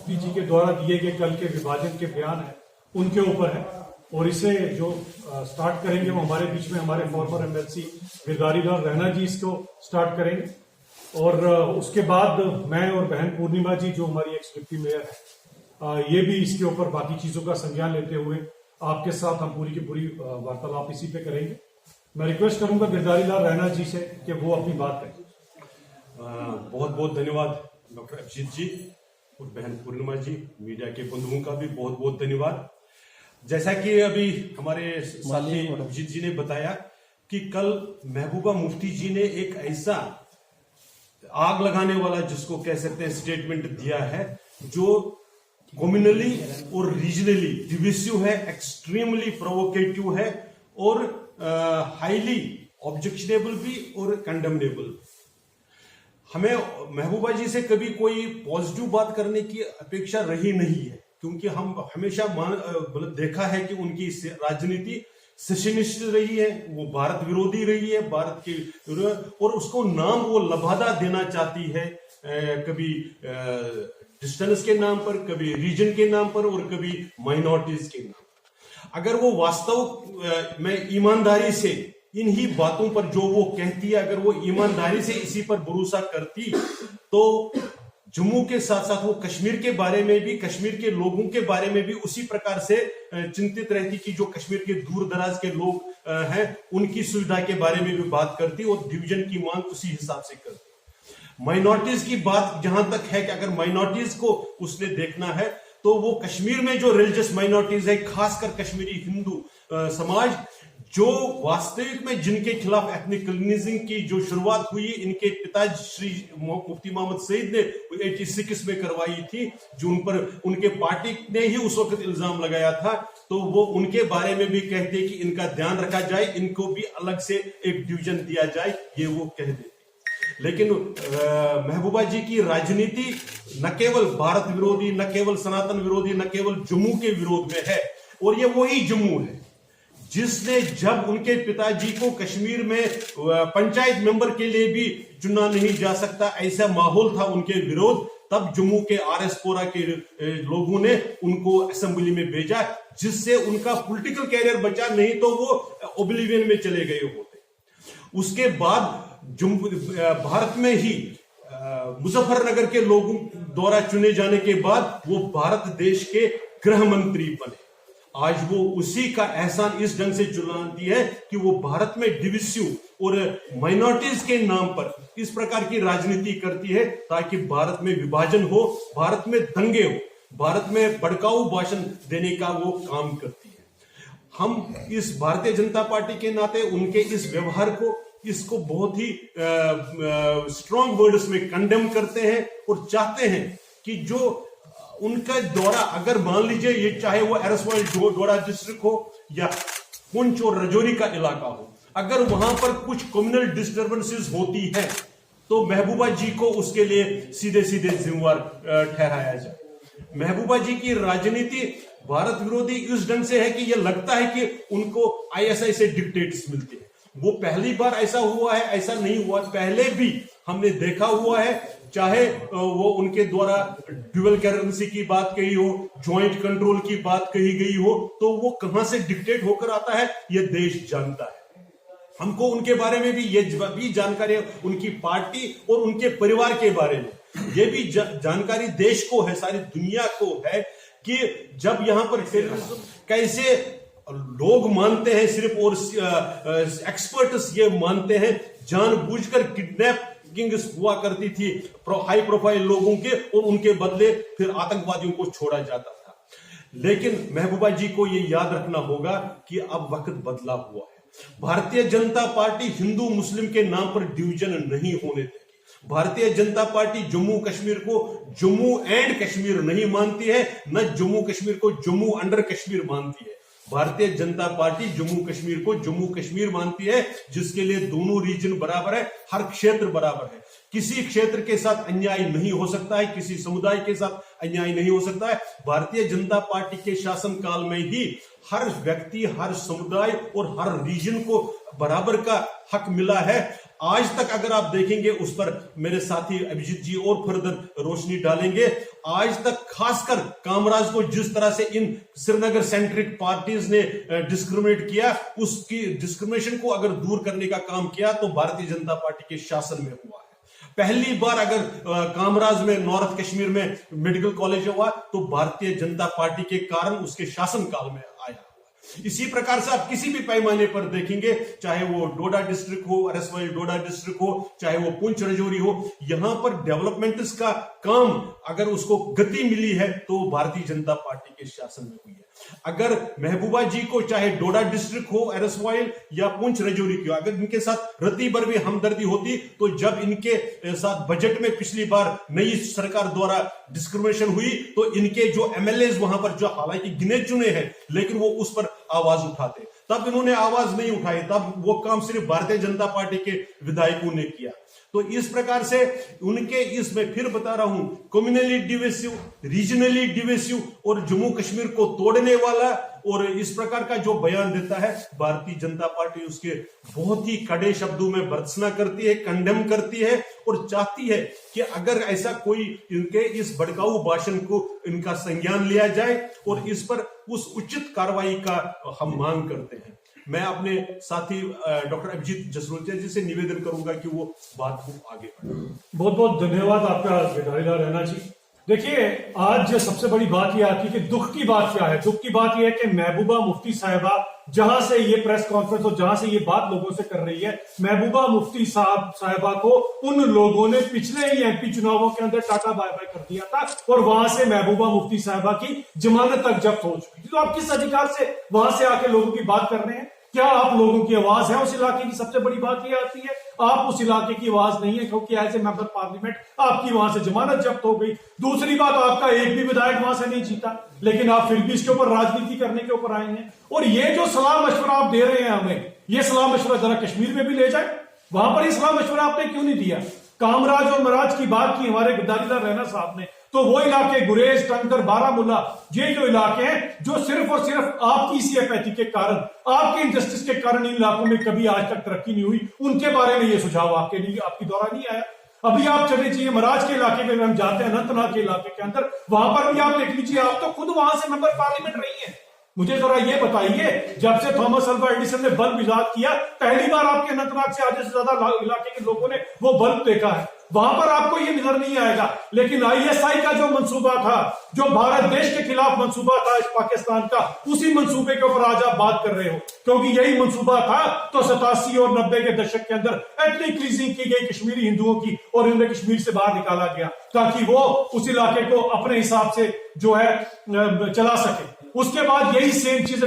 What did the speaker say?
मुफ्ती जी के द्वारा दिए गए कल के विभाजन के बयान है उनके ऊपर है। और इसे जो स्टार्ट करेंगे वो हमारे बीच में हमारे फॉर्मर एमएलसी गिरधारी लाल रैना जी इसको स्टार्ट करेंगे। और उसके बाद मैं और बहन पूर्णिमा जी जो हमारी एक्स डिप्टी मेयर है ये भी इसके ऊपर बाकी चीजों का संज्ञान लेते हुए आपके साथ हम पूरी की पूरी वार्तालाप इसी पे करेंगे। मैं रिक्वेस्ट करूंगा गिरधारी लाल रैना जी से कि वो अपनी बात करें। बहुत बहुत धन्यवाद डॉक्टर अभिजीत जी और बहन पूर्णिमा जी, मीडिया के बंधुओं का भी बहुत बहुत धन्यवाद। जैसा कि अभी हमारे साथी अभिजीत जी ने बताया कि कल महबूबा मुफ्ती जी ने एक ऐसा आग लगाने वाला जिसको कह सकते हैं स्टेटमेंट दिया है जो कम्युनली और रीजनली डिविसिव है, एक्सट्रीमली प्रोवोकेटिव है और हाईली ऑब्जेक्शनेबल भी और कंडेमनेबल। हमें महबूबा जी से कभी कोई पॉजिटिव बात करने की अपेक्षा रही नहीं है, क्योंकि हम हमेशा देखा है कि उनकी राजनीति सेशनिस्ट रही है, वो भारत विरोधी रही है, भारत के और उसको नाम वो लबादा देना चाहती है, कभी डिस्टेंस के नाम पर, कभी रीजन के नाम पर और कभी माइनॉरिटीज के नाम पर। अगर वो वास्तव में ईमानदारी से इन्हीं बातों पर जो वो कहती है, अगर वो ईमानदारी से इसी पर भरोसा करती तो जम्मू के साथ साथ वो कश्मीर के बारे में भी, कश्मीर के लोगों के बारे में भी उसी प्रकार से चिंतित रहती कि जो कश्मीर के दूर दराज के लोग हैं उनकी सुविधा के बारे में भी बात करती और डिवीजन की मांग उसी हिसाब से करती। माइनॉरिटीज की बात जहां तक है कि अगर माइनॉरिटीज को उसने देखना है तो वो कश्मीर में जो रिलीजियस माइनॉरिटीज है, खासकर कश्मीरी हिंदू समाज, जो वास्तविक में जिनके खिलाफ एथनिक क्लींजिंग की जो शुरुआत हुई इनके पिताजी श्री मुफ्ती मोहम्मद सईद ने 86 में करवाई थी, जो उन पर उनके पार्टी ने ही उस वक्त इल्जाम लगाया था, तो वो उनके बारे में भी कहते कि इनका ध्यान रखा जाए, इनको भी अलग से एक डिवीजन दिया जाए, ये वो कह देते। लेकिन महबूबा जी की राजनीति न केवल भारत विरोधी, न केवल सनातन विरोधी, न केवल जम्मू के विरोध में है, और ये वही जम्मू है जिसने जब उनके पिताजी को कश्मीर में पंचायत मेंबर के लिए भी चुना नहीं जा सकता, ऐसा माहौल था उनके विरोध, तब जम्मू के आरएसपुरा के लोगों ने उनको असेंबली में भेजा, जिससे उनका पॉलिटिकल कैरियर बचा, नहीं तो वो ओब्लिवियन में चले गए होते। उसके बाद भारत में ही मुजफ्फरनगर के लोगों द्वारा चुने जाने के बाद वो भारत देश के गृह मंत्री बने। आज वो उसी का एहसान इस ढंग से चुनाती है कि वो भारत में डिविसिव और माइनॉरिटीज के नाम पर इस प्रकार की राजनीति करती है ताकि भारत में विभाजन हो, भारत में दंगे हो, भारत में भड़काऊ भाषण देने का वो काम करती है। हम इस भारतीय जनता पार्टी के नाते उनके इस व्यवहार को, इसको बहुत ही स्ट्रॉन्ग वर्ड्स में कंडेम करते हैं और चाहते हैं कि जो उनका द्वारा, अगर मान लीजिए ये चाहे वो एरसवाल डोडा डिस्ट्रिक्ट हो या पुंछ और रजौरी का इलाका हो, अगर वहां पर कुछ कम्युनल डिस्टर्बेंसेस होती है तो महबूबा जी को उसके लिए सीधे सीधे जिम्मेवार ठहराया जाए। महबूबा जी की राजनीति भारत विरोधी इस ढंग से है कि यह लगता है कि उनको आईएसआई से डिक्टेट्स मिलते हैं। वो पहली बार ऐसा हुआ है, ऐसा नहीं हुआ, पहले भी हमने देखा हुआ है, चाहे वो उनके द्वारा ड्यूअल करेंसी की बात कही हो, ज्वाइंट कंट्रोल की बात कही गई हो, तो वो कहां से डिक्टेट होकर आता है ये देश जानता है। हमको उनके बारे में भी ये भी जानकारी है, उनकी पार्टी और उनके परिवार के बारे में ये भी जानकारी देश को है, सारी दुनिया को है कि जब यहां पर कैसे लोग मानते हैं सिर्फ, और एक्सपर्ट्स ये मानते हैं जानबूझकर किडनैपिंग हुआ करती थी हाई प्रोफाइल लोगों के, और उनके बदले फिर आतंकवादियों को छोड़ा जाता था। लेकिन महबूबा जी को ये याद रखना होगा कि अब वक्त बदला हुआ है। भारतीय जनता पार्टी हिंदू मुस्लिम के नाम पर डिवीजन नहीं होने देगी। भारतीय जनता पार्टी जम्मू कश्मीर को जम्मू एंड कश्मीर नहीं मानती है, न जम्मू कश्मीर को जम्मू अंडर कश्मीर मानती है। भारतीय जनता पार्टी जम्मू कश्मीर को जम्मू कश्मीर मानती है, जिसके लिए दोनों रीजन बराबर है, हर क्षेत्र बराबर है। किसी क्षेत्र के साथ अन्याय नहीं हो सकता है, किसी समुदाय के साथ अन्याय नहीं हो सकता है। भारतीय जनता पार्टी के शासनकाल में ही हर व्यक्ति, हर समुदाय और हर रीजन को बराबर का हक मिला है। आज तक अगर आप देखेंगे, उस पर मेरे साथी अभिजीत जी और फर्दर रोशनी डालेंगे, आज तक खासकर कामराज को जिस तरह से इन श्रीनगर सेंट्रिक पार्टीज ने डिस्क्रिमिनेट किया, उसकी डिस्क्रिमिनेशन को अगर दूर करने का काम किया तो भारतीय जनता पार्टी के शासन में हुआ है। पहली बार अगर कामराज में, नॉर्थ कश्मीर में मेडिकल कॉलेज हुआ तो भारतीय जनता पार्टी के कारण उसके शासनकाल में आया। इसी प्रकार से आप किसी भी पैमाने पर देखेंगे, चाहे वो डोडा डिस्ट्रिक्ट हो, अरसवाल डोडा डिस्ट्रिक्ट हो, चाहे वो पुंछ रजौरी हो, यहां पर डेवलपमेंट का काम अगर उसको गति मिली है तो भारतीय जनता पार्टी के शासन में हुई है। अगर महबूबा जी को चाहे डोडा डिस्ट्रिक्ट हो, अरसवाल या पुंछ रजौरी की हो, अगर इनके साथ रत्ती भर भी हमदर्दी होती तो जब इनके साथ बजट में पिछली बार नई सरकार द्वारा डिस्क्रिमिनेशन हुई तो इनके जो एमएलए वहां पर, जो हालांकि गिने चुने हैं लेकिन वो उस पर आवाज उठाते, तब इन्होंने आवाज नहीं उठाई, तब वो काम सिर्फ भारतीय जनता पार्टी के विधायकों ने किया। तो इस प्रकार से उनके, इसमें फिर बता रहा हूं, कम्युनली डिविसिव, रीजनली डिविसिव और जम्मू कश्मीर को तोड़ने वाला और इस प्रकार का जो बयान देता है, भारतीय जनता पार्टी उसके बहुत ही कड़े शब्दों में भर्त्सना करती है, कंडेम करती है और चाहती है कि अगर ऐसा कोई इनके इस भड़काऊ भाषण को इनका संज्ञान लिया जाए और इस पर उस उचित कार्रवाई का हम मांग करते हैं। मैं अपने साथी डॉक्टर अभिजीत जसरोटिया जी से निवेदन करूंगा कि वो बात को आगे बढ़ाएं। बहुत बहुत धन्यवाद आपका गिरधारीलाल रैना जी। देखिए, आज सबसे बड़ी बात यह आती है कि दुख की बात क्या है। दुख की बात यह है कि महबूबा मुफ्ती साहिबा जहां से ये प्रेस कॉन्फ्रेंस और जहां से ये बात लोगों से कर रही है, महबूबा मुफ्ती साहिबा को उन लोगों ने पिछले ही एमपी चुनावों के अंदर टाटा बाय बाय कर दिया था और वहां से महबूबा मुफ्ती साहिबा की जमानत तक जब्त हो चुकी थी। तो आप किस अधिकार से वहां से आके लोगों की बात कर रहे हैं? क्या आप लोगों की आवाज है उस इलाके की? सबसे बड़ी बात यह आती है, आप उस इलाके की आवाज नहीं है क्योंकि एज ए मेंबर पार्लियामेंट आपकी वहां से जमानत जब्त हो गई। दूसरी बात, आपका एक भी विधायक वहां से नहीं जीता, लेकिन आप फिर भी इसके ऊपर राजनीति करने के ऊपर आए हैं। और ये जो सलाह मशवरा आप दे रहे हैं हमें, ये सलाह मशवरा जरा कश्मीर में भी ले जाए। वहां पर ये सलाह मशवरा आपने क्यों नहीं दिया? कामराज और मराज की बात की हमारे गिरधारीलाल रैना साहब ने, तो वो इलाके गुरेज, टंकर, बारामूला, ये जो इलाके हैं जो सिर्फ और सिर्फ आपकी सियापैथी के कारण, आपके इनजस्टिस के कारण इन इलाकों में कभी आज तक तरक्की नहीं हुई, उनके बारे में ये सुझाव आपकी दौरा नहीं आया। अभी आप चले जाइए मराज के इलाके में, हम जाते हैं अनंतनाग के इलाके के अंदर, वहां पर भी आप देख लीजिए, आप तो खुद वहां से मेंबर पार्लियामेंट रही है। मुझे जरा ये बताइए, जब से थॉमस अल्वा एडिसन ने बल्ब इजाद किया, पहली बार आपके अनंतनाग से आधे से ज्यादा इलाके के लोगों ने वो बल्ब देखा है। वहां पर आपको ये नजर नहीं आएगा। लेकिन आईएसआई का जो मंसूबा था, जो भारत देश के खिलाफ मंसूबा था इस पाकिस्तान का, उसी मंसूबे के ऊपर आज आप बात कर रहे हो, क्योंकि यही मंसूबा था तो 87 और 90 के दशक के अंदर एथनिक क्लींजिंग की गई कश्मीरी हिंदुओं की और उन्हें कश्मीर से बाहर निकाला गया ताकि वो उस इलाके को अपने हिसाब से जो है चला सके। उसके बाद यही सेम चीज